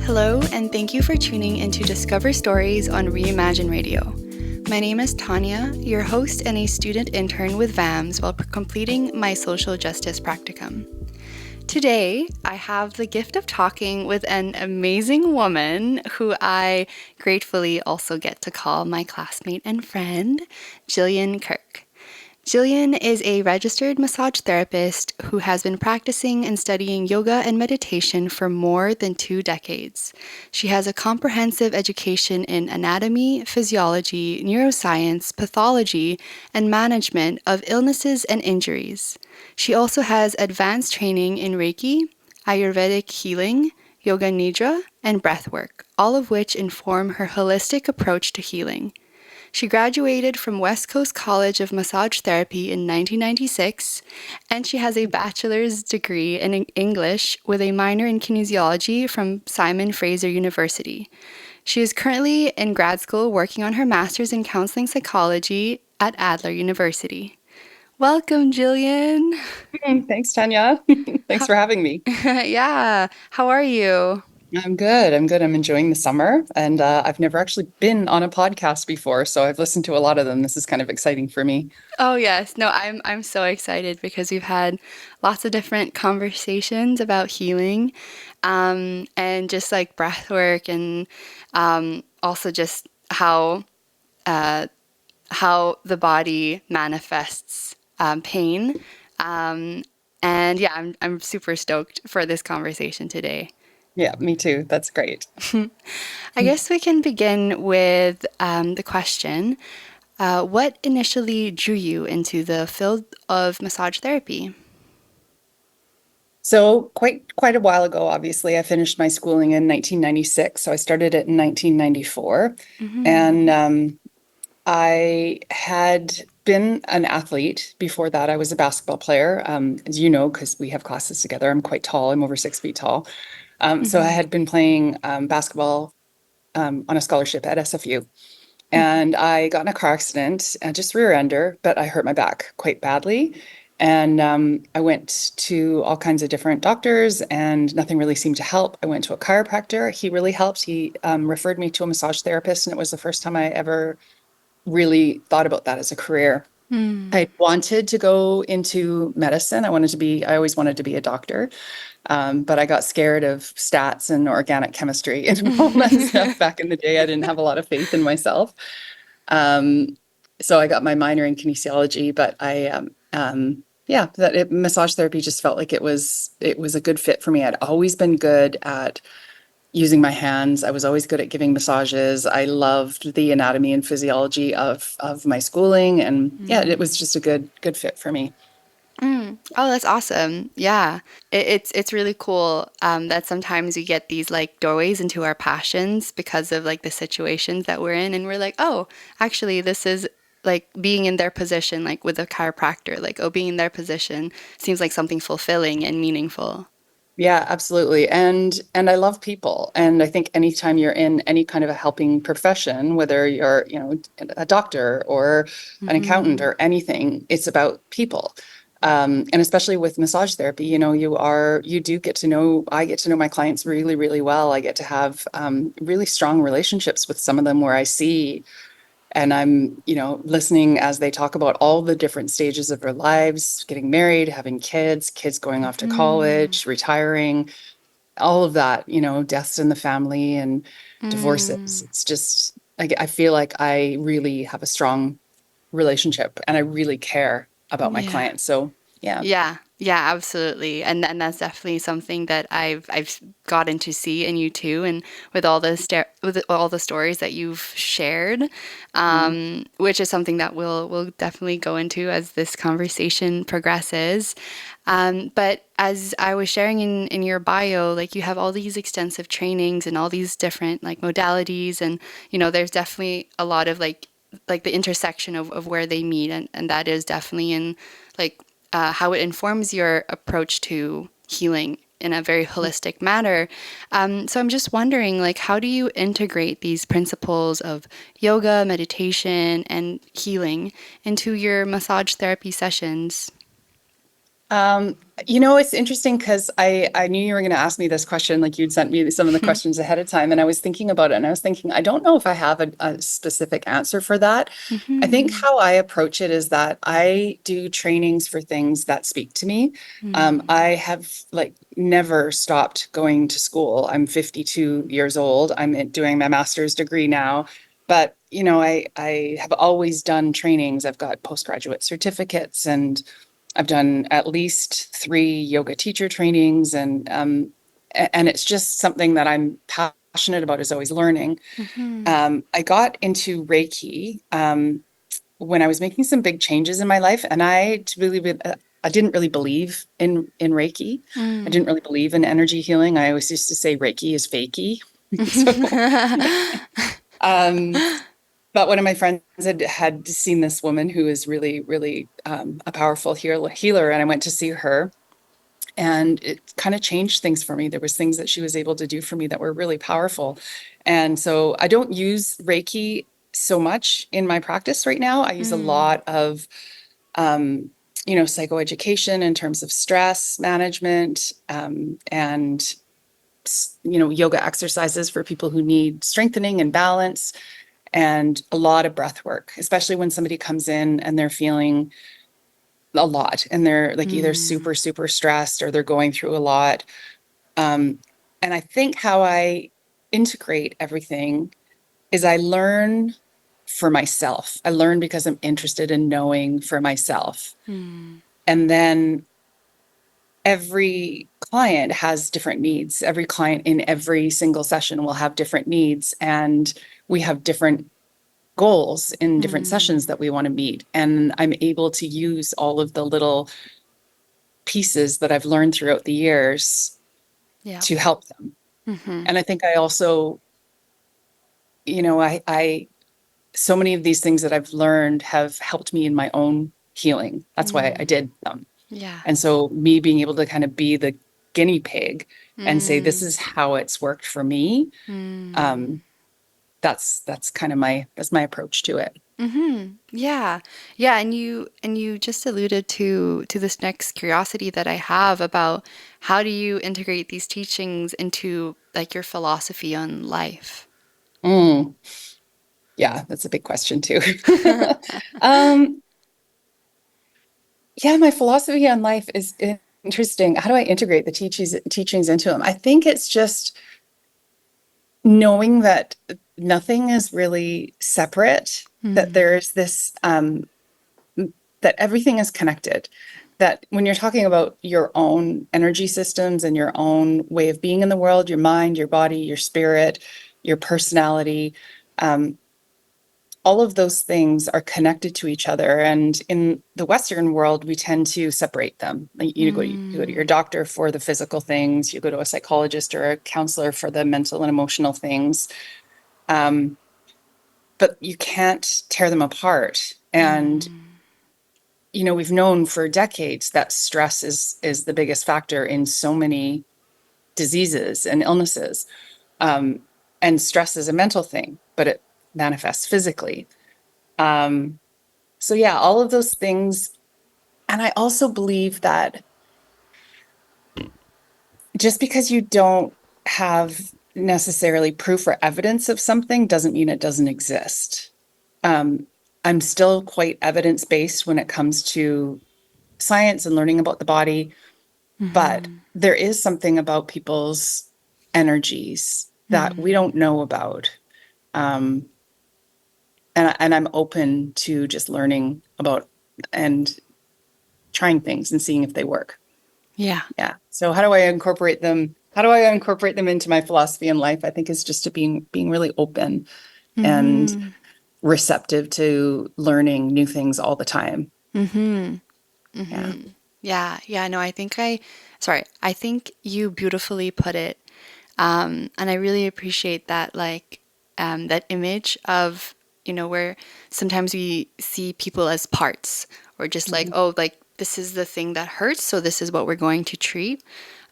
Hello, and thank you for tuning into Discover Stories on Reimagine Radio. My name is Tanya, your host and a student intern with VAMS while completing my social justice practicum. Today, I have the gift of talking with an amazing woman who I gratefully also get to call my classmate and friend, Gillian Kirk. Gillian is a registered massage therapist who has been practicing and studying yoga and meditation for more than 2 decades. She has a comprehensive education in anatomy, physiology, neuroscience, pathology, and management of illnesses and injuries. She also has advanced training in reiki, ayurvedic healing, yoga nidra, and breathwork, all of which inform her holistic approach to healing. She graduated from West Coast College of Massage Therapy in 1996, and she has a bachelor's degree in English with a minor in kinesiology from Simon Fraser University. She is currently in grad school working on her master's in counseling psychology at Adler University. Welcome, Gillian. Thanks, Tanya. Thanks for having me. Yeah, how are you? I'm good. I'm enjoying the summer, and I've never actually been on a podcast before, so I've listened to a lot of them. This is kind of exciting for me. Oh yes, no, I'm so excited because we've had lots of different conversations about healing, and just like breath work and also just uh, how the body manifests pain. Um, and yeah, I'm super stoked for this conversation today. Yeah, me too. That's great. I guess we can begin with the question. What initially drew you into the field of massage therapy? So quite a while ago, obviously, I finished my schooling in 1996. So I started it in 1994, Mm-hmm. and I had been an athlete before that. I was a basketball player, as you know, because we have classes together. I'm quite tall. I'm over 6 feet tall. So I Mm-hmm. had been playing basketball on a scholarship at SFU. And I got in a car accident, just rear ender, but I hurt my back quite badly. And I went to all kinds of different doctors, and nothing really seemed to help. I went to a chiropractor. He really helped. He referred me to a massage therapist, and it was the first time I ever really thought about that as a career. Mm. I wanted to go into medicine. I always wanted to be a doctor. But I got scared of stats and organic chemistry and all that stuff back in the day. I didn't have a lot of faith in myself. Um, so I got my minor in kinesiology, but massage therapy just felt like it was a good fit for me. I'd always been good at using my hands. I was always good at giving massages. I loved the anatomy and physiology of my schooling, and yeah, it was just a good fit for me. Mm. Oh, that's awesome. Yeah. It's really cool that sometimes we get these like doorways into our passions because of like the situations that we're in and we're like, "Oh, actually this is like being in their position like with a chiropractor, like oh, being in their position seems like something fulfilling and meaningful." Yeah, absolutely. And I love people. And I think anytime you're in any kind of a helping profession, whether you're, a doctor or an accountant Hmm. or anything, it's about people. And especially with massage therapy, you do get to know, I get to know my clients really, really well. I get to have really strong relationships with some of them where I see and I'm, listening as they talk about all the different stages of their lives, getting married, having kids, kids going off to Hmm. college, retiring, all of that, deaths in the family and divorces. Mm. It's just, I feel like I really have a strong relationship and I really care about my Yeah. clients. So, yeah. Yeah, yeah, absolutely. And that's definitely something that I've gotten to see in you too, and with all the stories that you've shared, Mm. which is something that we'll definitely go into as this conversation progresses. But as I was sharing in your bio, like you have all these extensive trainings and all these different like modalities, and there's definitely a lot of like the intersection of where they meet, and that is definitely in like how it informs your approach to healing in a very holistic manner. So I'm just wondering, like, how do you integrate these principles of yoga, meditation, and healing into your massage therapy sessions? Um, you know, it's interesting because I knew you were going to ask me this question, like you'd sent me some of the questions ahead of time, and I was thinking about it, and I was thinking, I don't know if I have a specific answer for that. I think Mm-hmm. how I approach it is that I do trainings for things that speak to me. I have like never stopped going to school. I'm 52 years old. Doing my master's degree now. But, you know, I have always done trainings. I've got postgraduate certificates and I've done at least 3 yoga teacher trainings, and it's just something that I'm passionate about, is always learning. Mm-hmm. I got into Reiki when I was making some big changes in my life, and I didn't really believe in Reiki. I didn't really believe in energy healing. I always used to say Reiki is fakey. So, um, but one of my friends had seen this woman who is really, really a powerful healer, and I went to see her, and it kind of changed things for me. There was things that she was able to do for me that were really powerful, and so I don't use Reiki so much in my practice right now. I use a lot of um, psychoeducation in terms of stress management, and yoga exercises for people who need strengthening and balance, and a lot of breath work, especially when somebody comes in and they're feeling a lot and they're like either super, super stressed or they're going through a lot. Um, and I think how I integrate everything is I learn for myself. I learn because I'm interested in knowing for myself. And then every client has different needs. Every client in every single session will have different needs. And we have different goals in different sessions that we want to meet. And I'm able to use all of the little pieces that I've learned throughout the years Yeah. to help them. Mm-hmm. And I think I also, so many of these things that I've learned have helped me in my own healing. That's why I did them. Yeah. And so me being able to kind of be the guinea pig and say, this Mm. is how it's worked for me. Um, that's kind of that's my approach to it. Mm-hmm. Yeah. Yeah, and you just alluded to this next curiosity that I have about how do you integrate these teachings into like your philosophy on life? Mm, yeah, that's a big question too. um, yeah, my philosophy on life is interesting. How do I integrate the teachings into them? I think it's just knowing that nothing is really separate, that there's this that everything is connected. That when you're talking about your own energy systems and your own way of being in the world, your mind, your body, your spirit, your personality, um, all of those things are connected to each other. And in the Western world, we tend to separate them. Like you go to your doctor for the physical things, you go to a psychologist or a counselor for the mental and emotional things. Um, but you can't tear them apart. And we've known for decades that stress is the biggest factor in so many diseases and illnesses. Um, and stress is a mental thing, but it manifests physically. Um, so yeah, all of those things. And I also believe that just because you don't have necessarily proof or evidence of something doesn't mean it doesn't exist. Um, I'm still quite evidence-based when it comes to science and learning about the body. But there is something about people's energies that we don't know about. Um, and I'm open to just learning about and trying things and seeing if they work. Yeah. Yeah. So how do I incorporate them? How do I incorporate them into my philosophy in life? I think is just to being really open and Mm-hmm. receptive to learning new things all the time. Mm-hmm. Yeah. Mm-hmm. Yeah. Yeah. No, I think you beautifully put it. And I really appreciate that, like, that image of, where sometimes we see people as parts or just like, Mhm. oh, like, this is the thing that hurts, so this is what we're going to treat.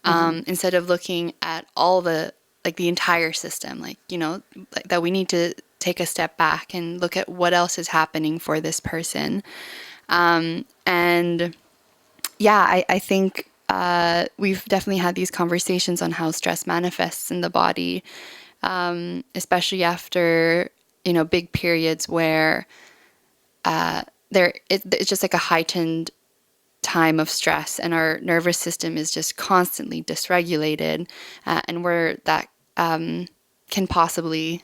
Mhm. Instead of looking at all like, the entire system, like, like, that we need to take a step back and look at what else is happening for this person. And yeah, I think we've definitely had these conversations on how stress manifests in the body, especially after, big periods where it's just like a heightened time of stress and our nervous system is just constantly dysregulated, and where that can possibly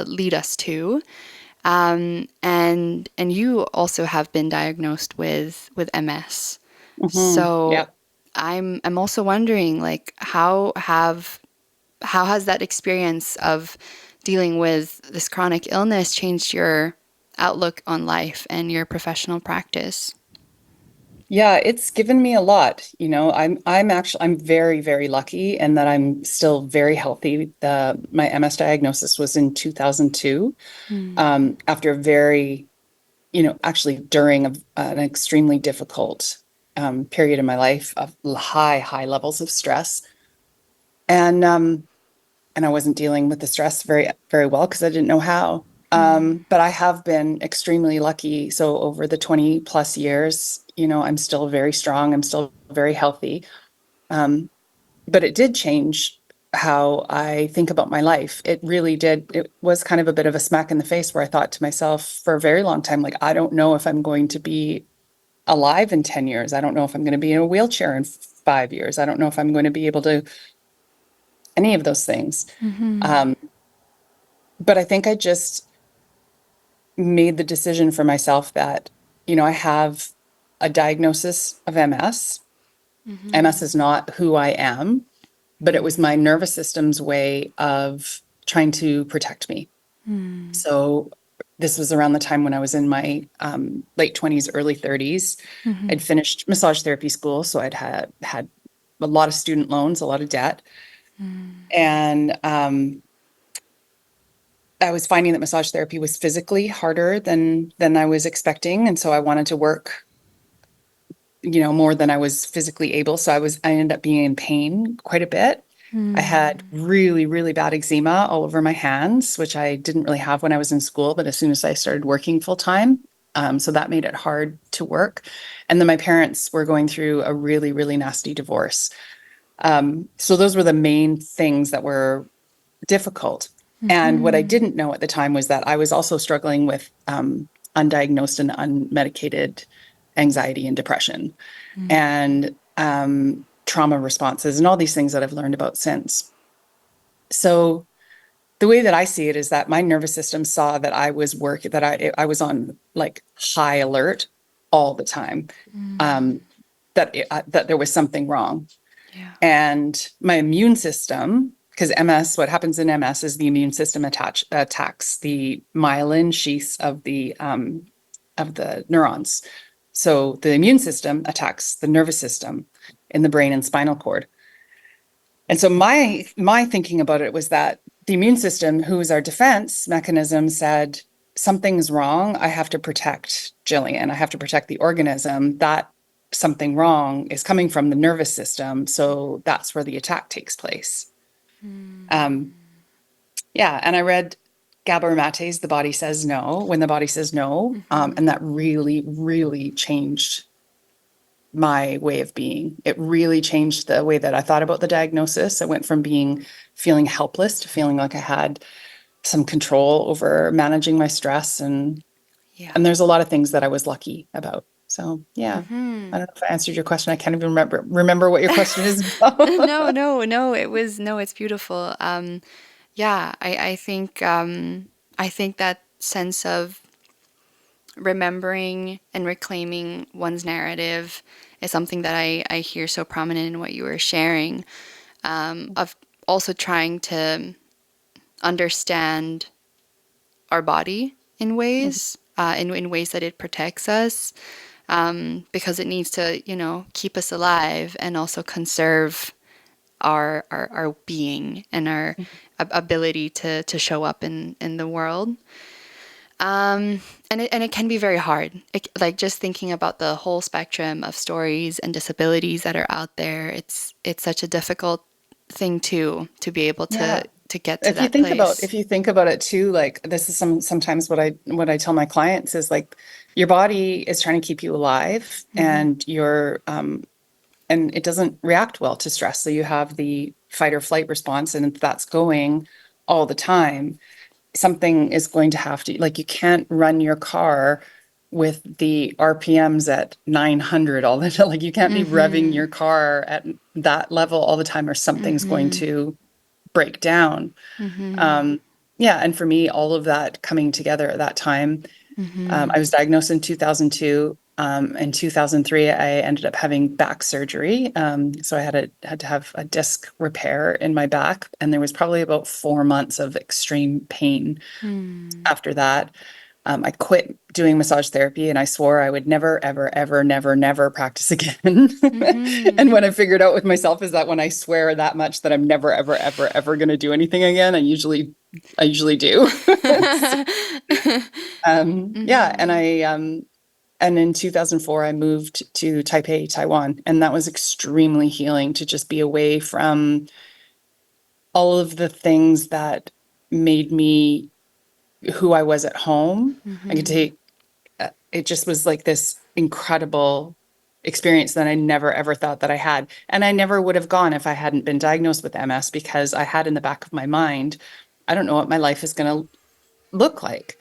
lead us to. And you also have been diagnosed with MS. So Yep. I'm also wondering, like, how has that experience of dealing with this chronic illness changed your outlook on life and your professional practice? Yeah, it's given me a lot. I'm very, very lucky in that I'm still very healthy. My MS diagnosis was in 2002, after a very, actually during an extremely difficult period in my life of high levels of stress. And and I wasn't dealing with the stress very, very well because I didn't know how. But I have been extremely lucky. So over the 20 plus years, I'm still very strong. I'm still very healthy. Um, but it did change how I think about my life. It really did. It was kind of a bit of a smack in the face where I thought to myself for a very long time, like, I don't know if I'm going to be alive in 10 years. I don't know if I'm going to be in a wheelchair in 5 years. I don't know if I'm going to be able to any of those things. Um, but I think I just made the decision for myself that, I have a diagnosis of MS. MS is not who I am, but it was my nervous system's way of trying to protect me. So this was around the time when I was in my late 20s, early 30s. I'd finished massage therapy school, so I'd had a lot of student loans, a lot of debt. And I was finding that massage therapy was physically harder than I was expecting, and so I wanted to work, more than I was physically able. So I ended up being in pain quite a bit. I had really, really bad eczema all over my hands, which I didn't really have when I was in school, but as soon as I started working full time, so that made it hard to work. And then my parents were going through a really, really nasty divorce. So those were the main things that were difficult. And what I didn't know at the time was that I was also struggling with undiagnosed and unmedicated anxiety and depression, and trauma responses and all these things that I've learned about since. So the way that I see it is that my nervous system saw that I was on like high alert all the time, that there was something wrong. Yeah. And my immune system, because what happens in MS is the immune system attacks the myelin sheaths of the neurons. So the immune system attacks the nervous system in the brain and spinal cord. And so my thinking about it was that the immune system, who is our defense mechanism, said, something's wrong. I have to protect Gillian. I have to protect the organism. That something wrong is coming from the nervous system. So that's where the attack takes place. Um, yeah. And I read Gabor Mate's The Body Says No, When the Body Says No. And that really, really changed my way of being. It really changed the way that I thought about the diagnosis. I went from feeling helpless to feeling like I had some control over managing my stress, Yeah. and there's a lot of things that I was lucky about. So yeah, I don't know if I answered your question. I can't even remember what your question is about. No, no, it's beautiful. Yeah, I think that sense of remembering and reclaiming one's narrative is something that I hear so prominent in what you were sharing, of also trying to understand our body in ways, in ways that it protects us, because it needs to, keep us alive and also conserve our being and our ability to show up in the world. And it can be very hard. Like just thinking about the whole spectrum of stories and disabilities that are out there. It's such a difficult thing to be able Yeah. to get to that place. If you think about it too, like this is sometimes what I tell my clients is like your body is trying to keep you alive, and and it doesn't react well to stress. So you have the fight or flight response, and if that's going all the time, something is going to have to, like, you can't run your car with the RPMs at 900 all the time. Like, you can't be revving your car at that level all the time, or something's going to break down. Yeah, and for me, all of that coming together at that time, I was diagnosed in 2002. In 2003, I ended up having back surgery. So I had to have a disc repair in my back, and there was probably about 4 months of extreme pain after that. I quit doing massage therapy, and I swore I would never, ever, ever, never, never practice again. And what I figured out with myself is that when I swear that much that I'm never, ever, ever, ever going to do anything again, I usually do. Yeah, and in 2004, I moved to Taipei, Taiwan, and that was extremely healing to just be away from all of the things that made me who I was at home. I could take, it just was like this incredible experience that I never ever thought that I had. And I never would have gone if I hadn't been diagnosed with MS, because I had in the back of my mind, I don't know what my life is going to look like.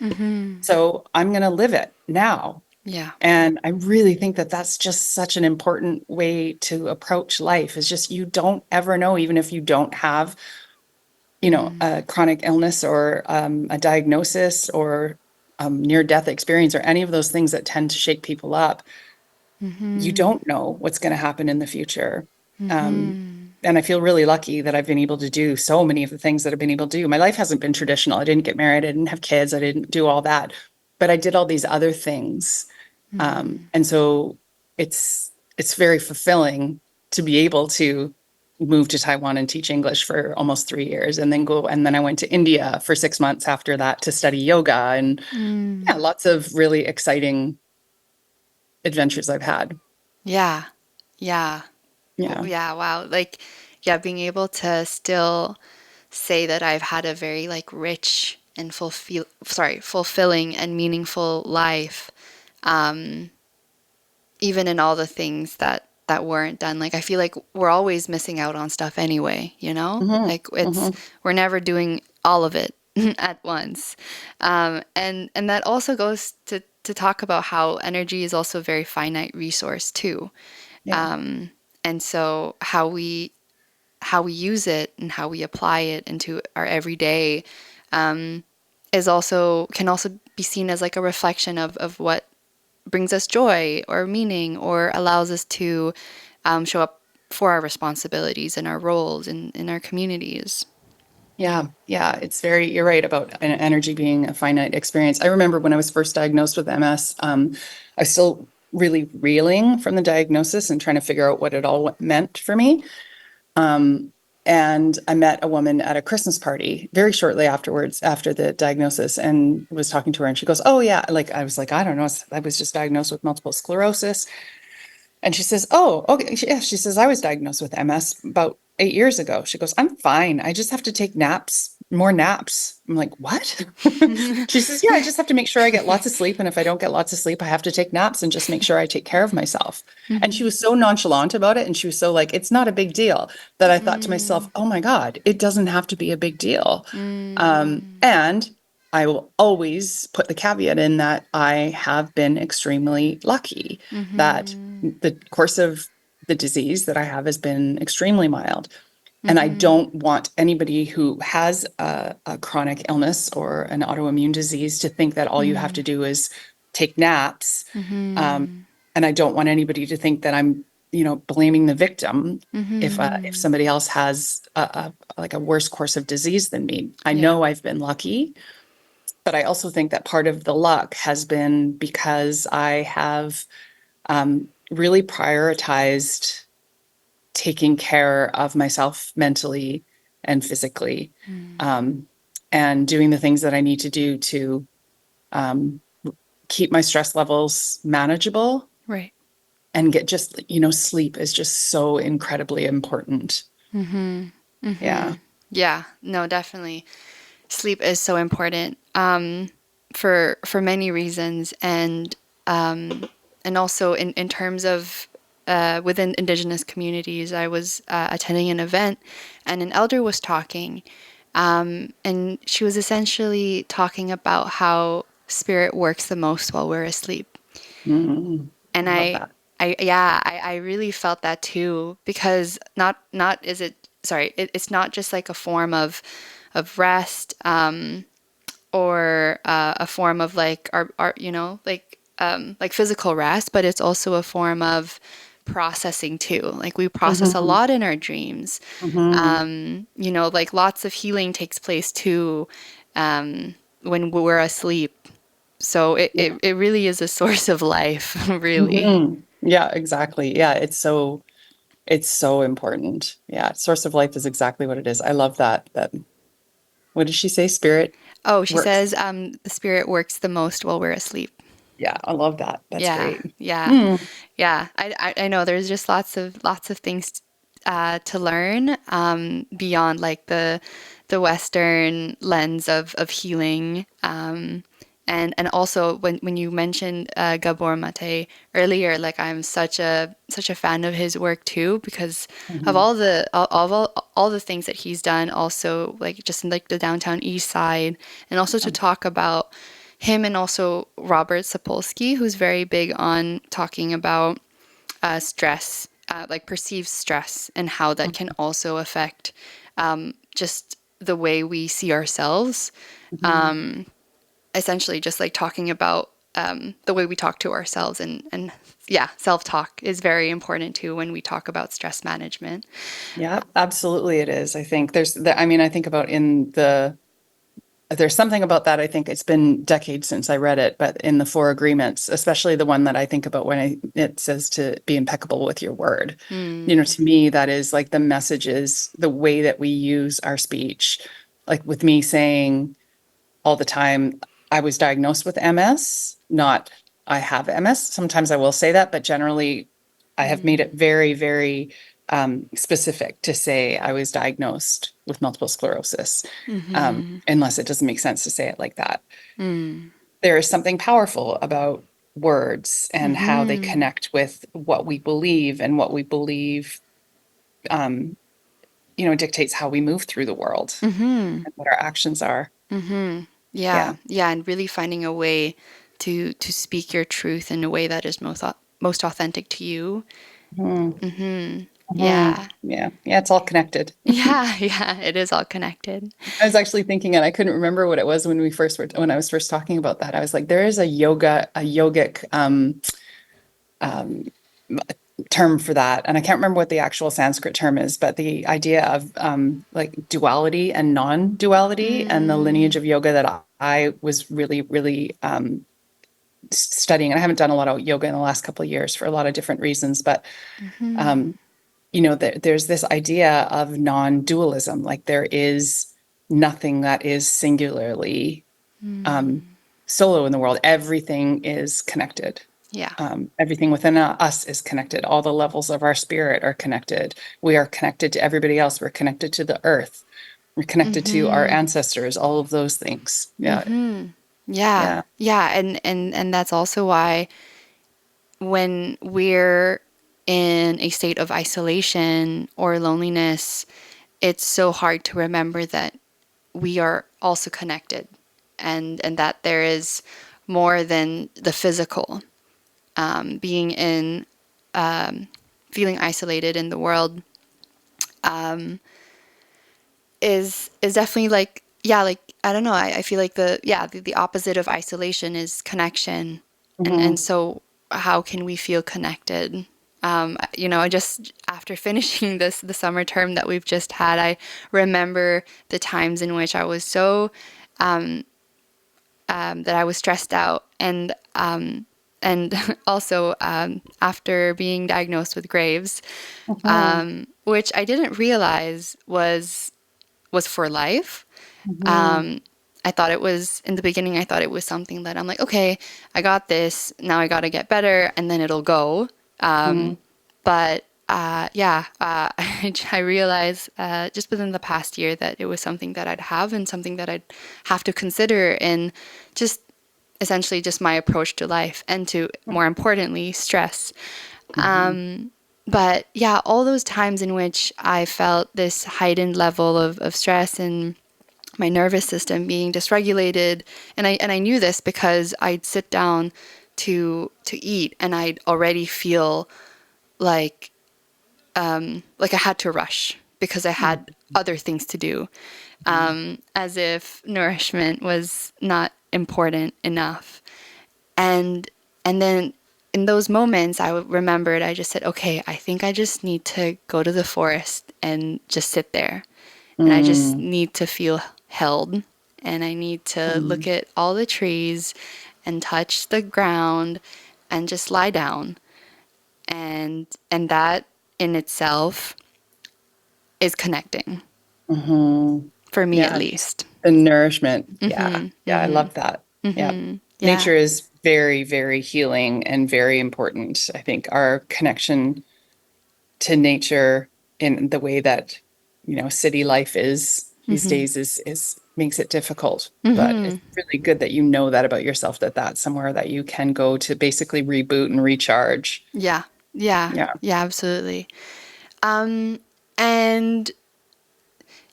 So I'm going to live it now. Yeah. And I really think that that's just such an important way to approach life, is just, you don't ever know, even if you don't have, a chronic illness or a diagnosis or near-death experience or any of those things that tend to shake people up. You don't know what's going to happen in the future. And I feel really lucky that I've been able to do so many of the things that I've been able to do. My life hasn't been traditional. I didn't get married. I didn't have kids. I didn't do all that. But I did all these other things. And so it's very fulfilling to be able to move to Taiwan and teach English for almost 3 years, and then I went to India for 6 months after that to study yoga, and yeah, lots of really exciting adventures I've had. Yeah. Yeah. Yeah. Yeah. Wow. Like, yeah, being able to still say that I've had a very like rich and fulfilling and meaningful life, even in all the things that weren't done. Like, I feel like we're always missing out on stuff anyway, you know? Mm-hmm. Like, we're never doing all of it at once. And that also goes to talk about how energy is also a very finite resource too. Yeah. And so how we use it and how we apply it into our everyday, can also be seen as like a reflection of what brings us joy or meaning, or allows us to show up for our responsibilities and our roles in our communities. Yeah, yeah, you're right about energy being a finite experience. I remember when I was first diagnosed with MS, I was still really reeling from the diagnosis and trying to figure out what it all meant for me. And I met a woman at a Christmas party very shortly afterwards, after the diagnosis, and was talking to her, and she goes, "Oh yeah," like I was like, "I don't know, I was just diagnosed with multiple sclerosis." And she says, "Oh, okay." Yeah, she says, "I was diagnosed with MS about 8 years ago." She goes, "I'm fine. I just have to take naps, more naps." I'm like, "What?" She says, "Yeah, I just have to make sure I get lots of sleep. And if I don't get lots of sleep, I have to take naps and just make sure I take care of myself." And she was so nonchalant about it. And she was so like, "It's not a big deal," that I thought to myself, "Oh my God, it doesn't have to be a big deal." And I will always put the caveat in that I have been extremely lucky that the course of the disease that I have has been extremely mild. And I don't want anybody who has a chronic illness or an autoimmune disease to think that all you have to do is take naps. And I don't want anybody to think that I'm, blaming the victim if somebody else has like a worse course of disease than me. I know I've been lucky, but I also think that part of the luck has been because I have really prioritized taking care of myself mentally and physically, and doing the things that I need to do to keep my stress levels manageable. Right. And get just, sleep is just so incredibly important. Yeah. Yeah. No, definitely. Sleep is so important, for many reasons, and also in terms of within Indigenous communities. I was attending an event, and an elder was talking, and she was essentially talking about how spirit works the most while we're asleep. Mm, And I love that. I really felt that too, because not is it sorry it's not just like a form of rest, or a form of like our like physical rest, but it's also a form of processing too. Like we process a Hmm. lot in our dreams. Hmm. Like lots of healing takes place too, when we're asleep. So it really is a source of life, really. Hmm. Yeah, exactly. Yeah, it's so important. Yeah, source of life is exactly what it is. I love that. What did she say? Spirit Oh, she works. says the spirit works the most while we're asleep. Yeah, I love that. That's Yeah, great. yeah, Hmm. yeah. I know there's just lots of things to learn, beyond like the Western lens of healing. And also when you mentioned Gabor Mate earlier, like I'm such a fan of his work too, because of Hmm. all the things that he's done, also like just in like the downtown east side, and also to talk about him, and also Robert Sapolsky, who's very big on talking about stress, like perceived stress, and how that can also affect just the way we see ourselves. Hmm. Essentially, just like talking about the way we talk to ourselves, and yeah, self-talk is very important too when we talk about stress management. Yeah, absolutely it is. I think I mean, I think about there's something about that. I think it's been decades since I read it, but in the Four Agreements, especially the one that I think about when it says to be impeccable with your word. Mm, To me, that is like the messages, the way that we use our speech. Like with me saying all the time, I was diagnosed with MS, not I have MS. Sometimes I will say that, but generally, I have made it mm, very, very specific to say I was diagnosed with multiple sclerosis, mm-hmm, unless it doesn't make sense to say it like that. mm, There is something powerful about words and how they mm-hmm, connect with what we believe, and what we believe, um, dictates how we move through the world mm-hmm. and what our actions are. Mm-hmm. Yeah, Yeah. yeah, and really finding a way to speak your truth in a way that is most authentic to you. Mhm. Mm-hmm. Mhm. Yeah. Yeah. Yeah. It's all connected. Yeah, yeah, it is all connected. I was actually thinking, and I couldn't remember what it was when I was first talking about that. I was like, there is a yogic um, term for that, and I can't remember what the actual Sanskrit term is, but the idea of like duality and non-duality, and the lineage Mm, of yoga that I was really, really studying. And I haven't done a lot of yoga in the last couple of years for a lot of different reasons, but mm-hmm. um, there's this idea of non-dualism, like there is nothing that is singularly um, Mm, solo in the world. Everything is connected. yeah. Everything within us is connected. All the levels of our spirit are connected. We are connected to everybody else. We're connected to the earth. We're connected to our Mm-hmm. ancestors, all of those things. Yeah. Mm-hmm. Yeah. Yeah. Yeah, and that's also why when we're in a state of isolation or loneliness, it's so hard to remember that we are also connected, and that there is more than the physical. Being in feeling isolated in the world is definitely like, yeah, like I don't know, I feel like the opposite of isolation is connection. And Hmm. so how can we feel connected? I just after finishing the summer term that we've just had, I remember the times in which I was so that I was stressed out, and also after being diagnosed with Graves, Hmm. which I didn't realize was for life. Hmm. I thought it was in the beginning. I thought it was something that I'm like, okay, I got this. Now I got to get better, and then it'll go. Hmm. But yeah, I realized just within the past year that it was something that I'd have, and something that I'd have to consider in just essentially just my approach to life, and to more importantly stress. Hmm. But yeah, all those times in which I felt this heightened level of stress and my nervous system being dysregulated, and I knew this because I'd sit down to eat and I'd already feel like I had to rush because I had other things to do, as if nourishment was not important enough. And and then in those moments, remembered, I just said, okay, I think I just need to go to the forest and just sit there. And I just Mm, need to feel held. And I need to look mm, at all the trees and touch the ground and just lie down. And that in itself is connecting, mhm. for me at Yeah, least. the nourishment. Yeah. Mm-hmm. Yeah, I Mm-hmm. love that. Yeah. Mm-hmm. Yeah. Nature is very, very healing and very important. I think our connection to nature in the way that, city life is these Mm-hmm. days is makes it difficult. But Mm-hmm. it's really good that you know that about yourself, that that's somewhere that you can go to basically reboot and recharge. Yeah. Yeah. Yeah. Yeah, absolutely. And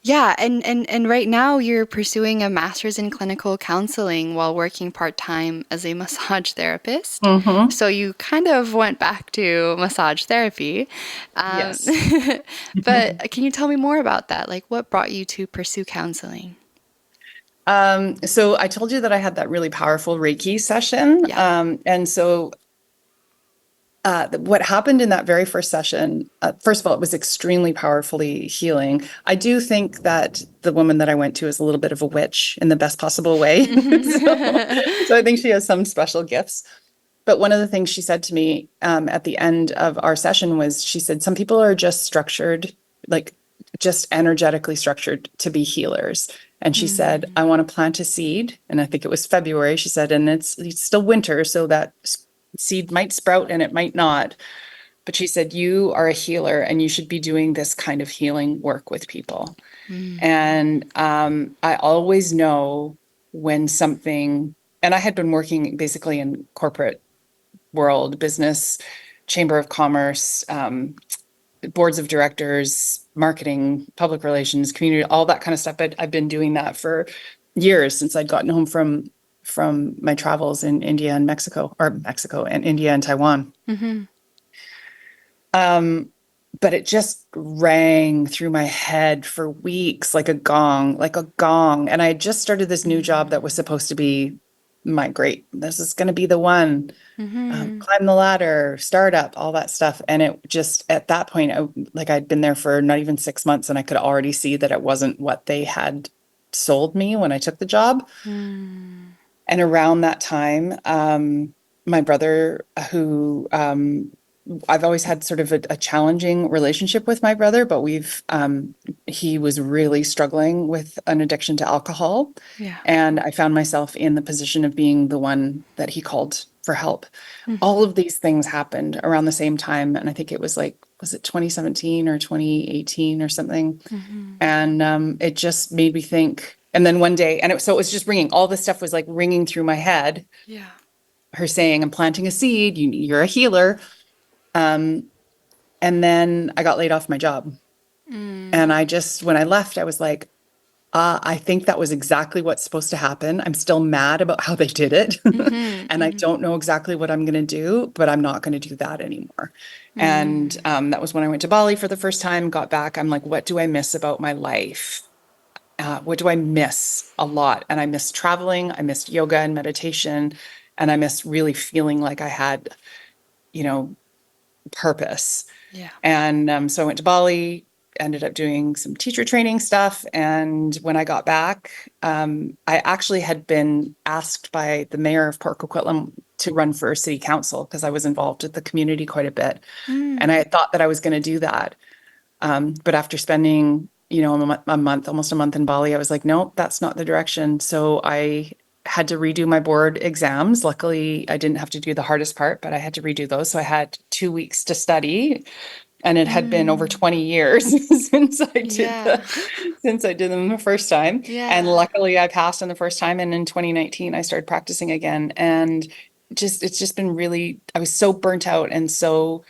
yeah, and right now you're pursuing a master's in clinical counseling while working part-time as a massage therapist. Hmm. So you kind of went back to massage therapy. Um, Yes. but can you tell me more about that? Like, what brought you to pursue counseling? So I told you that I had that really powerful Reiki session. Yeah. And so what happened in that very first session, first of all, it was extremely powerfully healing. I do think that the woman that I went to is a little bit of a witch in the best possible way. So I think she has some special gifts. But one of the things she said to me at the end of our session was, she said, some people are just structured, like just energetically structured to be healers. And she said, Mm, I want to plant a seed. And I think it was February. She said, and it's still winter, so that seed might sprout and it might not. But she said, you are a healer and you should be doing this kind of healing work with people. mm, And I always know when something, and I had been working basically in corporate world, business, chamber of commerce, boards of directors, marketing, public relations, community, all that kind of stuff. I've been doing that for years since I'd gotten home from my travels in India and Mexico, or Mexico and India and Taiwan. mm-hmm. Um, but it just rang through my head for weeks like a gong, like a gong. And I had just started this new job that was Mm, supposed to be my great, this is going to be the one. mm-hmm. Climb the ladder, startup, all that stuff. And it just, at that point, like I'd been there for not even 6 months and I could already see that it wasn't what they had sold me when I took the job. Mm, And around that time, my brother, who I've always had sort of a challenging relationship with my brother, but he was really struggling with an addiction to alcohol. yeah. And I found myself in the position of being the one that he called for help. All Mm-hmm. of these things happened around the same time. And I think it was like, was it 2017 or 2018 or something? Mm-hmm. And it just made me think. And then one day, so it was just ringing. All this stuff was like ringing through my head. Yeah. Her saying, "I'm planting a seed. You're a healer." Um, and then I got laid off my job. And Mm, I just, when I left, I was like, I think that was exactly what's supposed to happen. I'm still mad about how they did it. mm-hmm. And I Mm-hmm. don't know exactly what I'm going to do, but I'm not going to do that anymore. And Mm, that was when I went to Bali for the first time, got back. I'm like, what do I miss about my life? What do I miss a lot? And I miss traveling. I missed yoga and meditation. And I miss really feeling like I had, you know, purpose. yeah. And so I went to Bali, ended up doing some teacher training stuff. And when I got back, I actually had been asked by the mayor of Port Coquitlam to run for city council because I was involved with the community quite a bit. And I Mm, had thought that I was going to do that. But after spending, almost a month in Bali, I was like, nope, that's not the direction. So I had to redo my board exams. Luckily, I didn't have to do the hardest part, but I had to redo those. So I had 2 weeks to study, and it had been over mm, 20 years yeah. since I did them the first time. And Yeah. luckily, I passed on the first time. And in 2019, I started practicing again. And it's just been really, I was so burnt out and so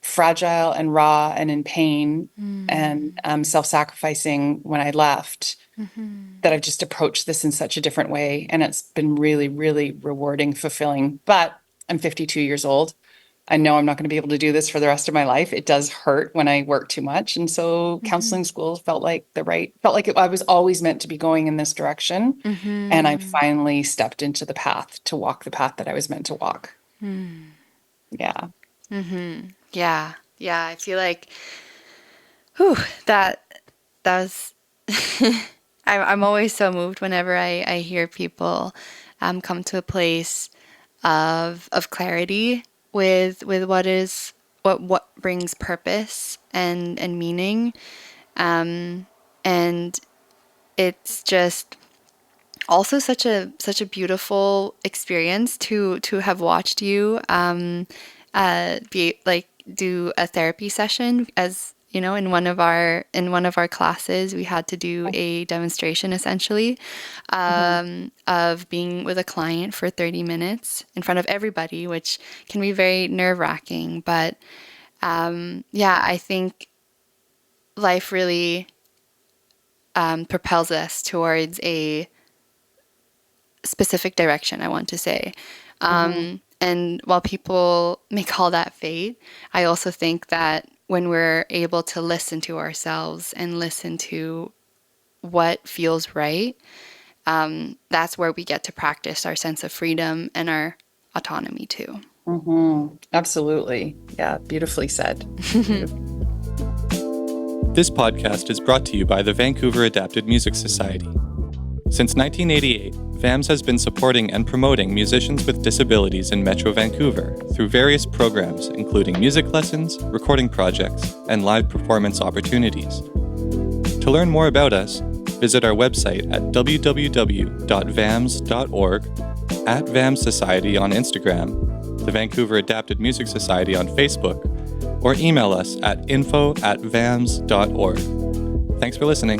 fragile and raw and in pain and self-sacrificing when I left, that I've just approached this in such a different way. And it's been really, really rewarding, fulfilling. But I'm 52 years old. I know I'm not going to be able to do this for the rest of my life. It does hurt when I work too much. And so counseling school felt like I was always meant to be going in this direction. And I finally stepped into the path to walk the path that I was meant to walk. Yeah. Yeah. Yeah. I feel like, that was, I'm always so moved whenever I hear people come to a place of clarity with what brings purpose and meaning. And it's just also such a beautiful experience to have watched you do a therapy session. As you know, in one of our classes, we had to do a demonstration essentially of being with a client for 30 minutes in front of everybody, which can be very nerve-wracking. But I think life really propels us towards a specific direction, I want to say. And while people may call that fate, I also think that when we're able to listen to ourselves and listen to what feels right, that's where we get to practice our sense of freedom and our autonomy too. Absolutely. Yeah, beautifully said. This podcast is brought to you by the Vancouver Adapted Music Society. Since 1988, VAMS has been supporting and promoting musicians with disabilities in Metro Vancouver through various programs, including music lessons, recording projects, and live performance opportunities. To learn more about us, visit our website at www.vams.org, at VAMS Society on Instagram, the Vancouver Adapted Music Society on Facebook, or email us at info@vams.org. Thanks for listening.